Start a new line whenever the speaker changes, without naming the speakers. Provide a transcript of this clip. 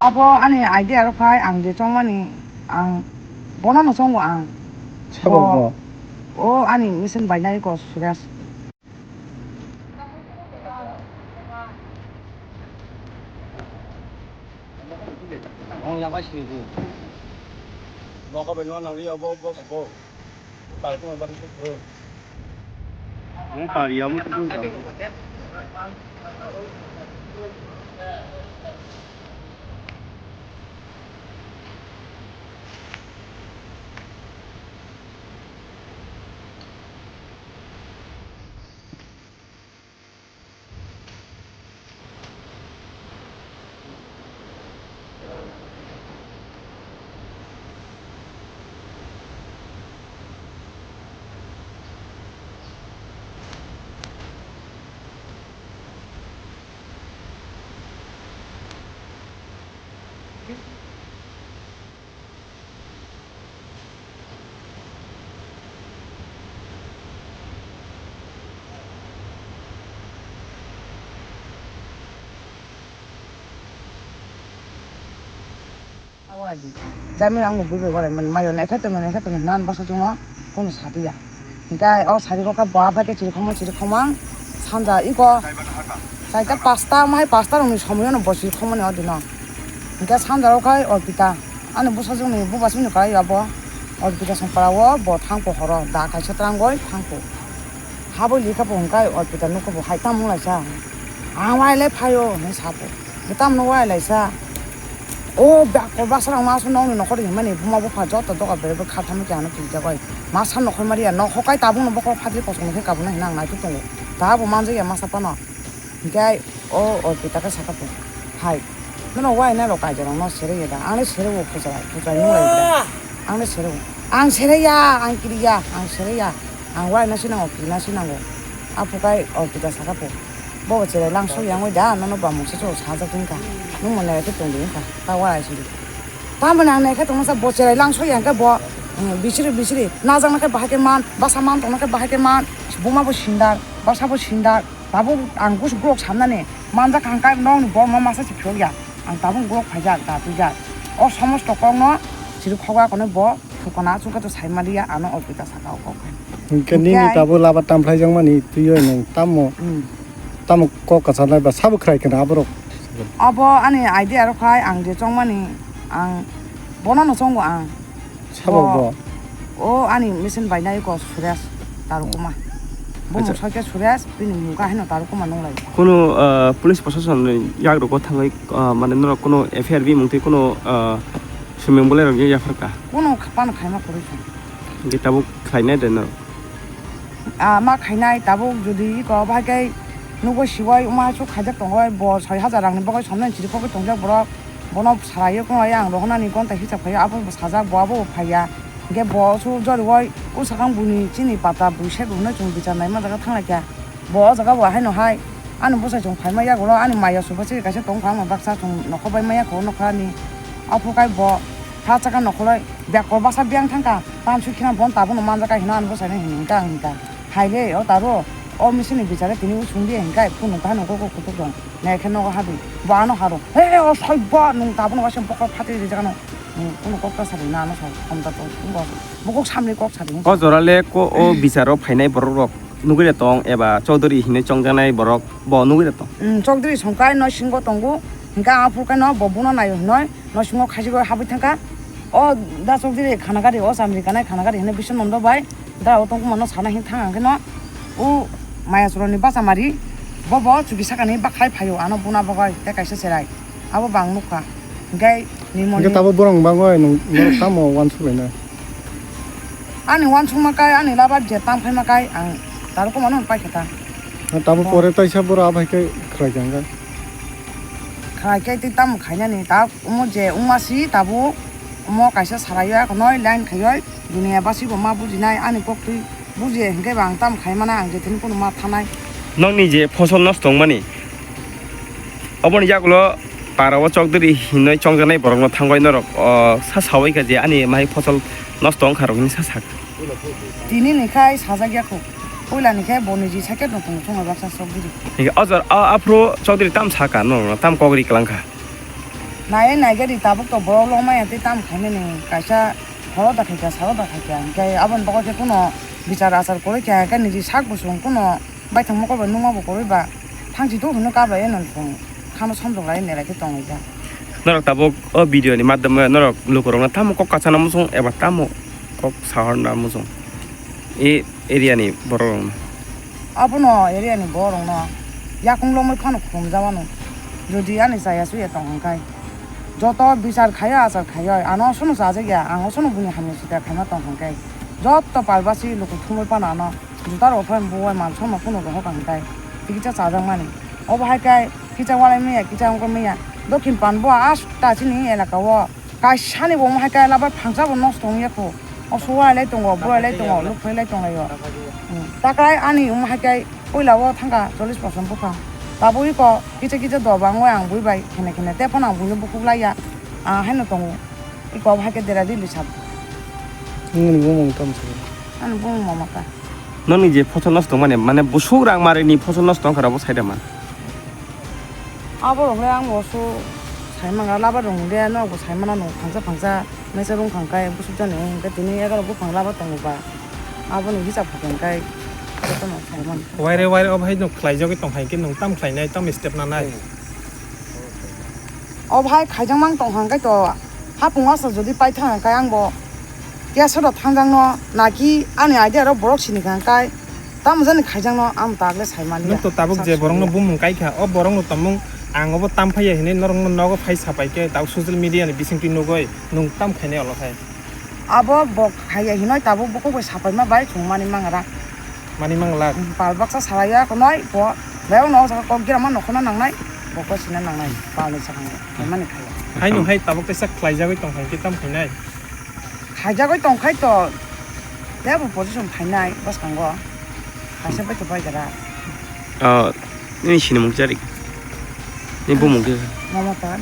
Abo ani idea ro khai ang de chongmani ang bona no chongwa ang
차가워.
o ani mission bainai ko suras
Baka ba naman ang liya bo. Para ko ba ito. Ang pariya mo ito. Jami ang bubi ko man mayo na khato nan basa junga kono sadiya hinkai o sari ko ka ba ba ke chiri khoma sanja iko sai ka pasta no somoyo no bosi khoma ne odina hinkai sanja ro kai orpita ane busa jungni buba suni kai abo orpita samparawo bo thangpo horo da kai satrangoi thangpo habo likha bo hinkai orpita no ko bo haita mula sa awai le phayo ne sapo bitam no wai lai sa o bakko basara ma so no no ko ri mani buma bo pha jot to ka be be kha tham ka no ki ja koi ma san no khoi mari no hokai ta bu no bo ko phadri ko so no ka bu na nang na tu tong ta bu man je ya ma sa pa no ngai o pita ka sa ka po hai no wai na lo ka ja no sere ya da ane sere wo ko sa no lai da ane sere wo ang sere ya ang kiri ya ang sere ya ang wai na sinang o ki na sinang o apu kai o pita sa ka po bo che lang so yang wai da no ba mo se so sa za tin ka nung mo na ke tong din ka ta wa ai si ta mo na na ke tong sa bo che lang so yang ka bo bisiri na jang na ke ba ke man ba sa man tong na ke ba ke man bu ma bo sindar ba sa bo sindar ta bo ang gus grok sam na ne man ja kang ka nong bo ma ma sa chi phyo ya ang ta bo grok phai ja ta tu ja o samost ko no chiru khoga ko ne bo thukona chu ka to sai maria ano opita sa ka ko Kani ni tabo laba tam phlai jang mani tuyo nang tam ko ka sa na ba sab khrai kana abrok.
Abo ani idea ro khai ang de chongmani ang bona no chongwa ang
차가워.
o ani mission bainai ko suras tarukuma bo mo sake suras bini muga heno tarukuma nong lai
কোনো পুলিশ প্রশাসন ইয়াগ্র কথা নয় মানে নর কোনো এফআইআর মুক্তি কোনো সুইমিং বলে রঙে ইয়াফরকা
kono khapan khaima korisu
গিতাবু খাইনাই দেন
ma khainai tabo jodi ko bhagai nugo siwai uma chu khajak tongoi bo 6000 rang ni bogai somnan chiri ko tongjak borok bono sarayo ko yang rohna ni kon ta hisab phaya abo sajak bo abo phaya ge bo chu jori wai u sakang buni chini pata buise guna chung bichar nai ma daga thangla kya bo jaga bo hai no hai anu bosa chung phai ma ya golo ani maya su basi ka se tong phang ma baksa chung nokhobai ma ya ko nokhani apu kai bo tha chaka nokholai byak ko basa byang thangka pan chu khina bon ta bon man jaka hina an bosa ne hinka hinka haile o taro o misini bichare tini u chungdi hinkai phunu ta no ko kutuk dong ne khen no habi ba no haro he o sai ba nung ta bon wa sem pokor phati ri jaga no কোনো কক্কা সারি না না সব কমটা তো বকক সামনে কক সারি
ক জরালে কো ও বিচারো ফাইনাই বরক নুগিরে তং এবা চৌধুরী হিনে চংজানাই বরক ব নুগিরে তং
চৌধুরী সংকাই ন সিংহ তংগু হিংকা আফুরকাই ন ববুনা নাই নয় ন সিংহ খাসি গয় হাবি থাকা ও দা চৌধুরী খানাগারি ও আমেরিকানাই খানাগারি হিনে বিশ্ব নন্দ বাই দা ও তংগু মন সানা হিং থাঙ্গাকে ন ও মায়া চরনি বাসা মারি বব চুকি সাকানি বাখাই ফায়ো আনো বুনা বগাই তে কাইসে সেরাই আবো বাং মুখা হিংকাই নিমনি
Cái tabo borong bangoi nung tamo wan sule na.
ani wan chuma kai ani laba je tam phai ma kai ang taru ko manon pai khata
Tabo pore tai sa bora abai kai khrai jang ga.
khai kai ti tam khaina ni ta umo je umasi tabu umo kaisa saraya ko noi line khayoi dunia basi bo ma buji nai ani kok tu buji hingke bang tam khai mana ang je tin ko ma thanai
নংনি যে ফসল নষ্ট মানি অবনি যাগুলো পারাও চৌধুরী হিনে চংজানাই বরক থাঙ্গই নরক সা সাওই কাজে আনি মাই ফসল নষ্ট খারকনি সা সাক
tini ni khai saja ko oila ni khai boni ji sake no tung tung ba sa so buri
অজর আফ্রো চৌধুরী তাম সাকা ন তাম কগরি কলংখা
나의 나게리 다복도 보러로마야 띠땀 가면은 가샤 걸어다 가자 살아다 가자 그러니까 아번 보고 됐구나 비자라서 그렇게 하니까 니지 사고 싶구나 바탕 먹고 누가 보고 봐 당지도 그는 까봐야는 좀 가면 손도 라인 내라 됐던
너락 tabok video ni madam 너락 lukurong na tamo kok kaca namusong eba tamo kok sahar namusong e area ni borong
아버노 예리아니 뭐롱노 야공롱을 파는 공자와노 যদি 아니 사야 수에 동한가이 저도 비살 가야 아서 가야 안 오서는 사제야 안 오서는 분이 하면서 내가 가나 동한가이 저도 발바시 놓고 tum을 빠나나 주다로 오픈 뭐에 만천만 끊어도 허간가이 기자 자장만이 어버 할까이 기자 와라미야 기자 온 거미야 너긴 반보아 아스타지니 에라가와 가샤니 보면 할까이 라바 방자고 놓스 동이고 소화를 했던 거 뭐를 했던 거 루프를 했던 거요 다가이 아니 할까이 오이라고 탄가 졸리스 버선 부파 바보이고 기자 도방고양 부이바이 걔네 때포나 부이 부쿠라야 아 해는 동 이거 하게 되라디 리삽
이거 뭐 깜짝
아니 뭐 먹을까
noni je phosol nostong mane busurang mare ni phosol nostong karabo saida man
아버로 그냥 뭐수 살만가 라바롱데 너고 살만한 놈 방자 매서롱 강가에 무슨 전에 그 뒤에 애가 뭐 방라봤던 거 봐. 아버는 기자 보던가에 그랬던 거 살만.
와이레 어바이 농 클라이저기 똥하이 게 농 땀 클라이나이 땀 스텝 나나이
어바이 가정망 동한가 또 하풍 와서 저기 빠이탕 가양 뭐 야서로 탕장노 나기 아니 아이디어로 버럭치니까 가이 땀 전에 가정노 아무 다gle 살만이야.
농또 따복 제 버롱노 붐 까이카 어 버롱노 땀몽 ang obo tam phaya hine norong nogo phai sapai ke tau social media ni bising tin nogoi nung tam khaine olo khai
아버 뭐 가야 희노이 따보 보고 사발마 바이 종만이 망하라.
mani mangla
발박사 살아야 그노이 뭐 내가 넣어서 거기라만 놓고는 낭나이 먹고 지는 낭나이 발을 사간 거 얼마나 가요.
hai nung hai tabok te sak 클라이저기 똥하이 게 땀 khainai
가자고 똥카이 또 내가 포지션 파이나이 버스 간 거. 다시 또 봐야 되라.
ni sini mung jari ni bu mung ge
뭐뭐다.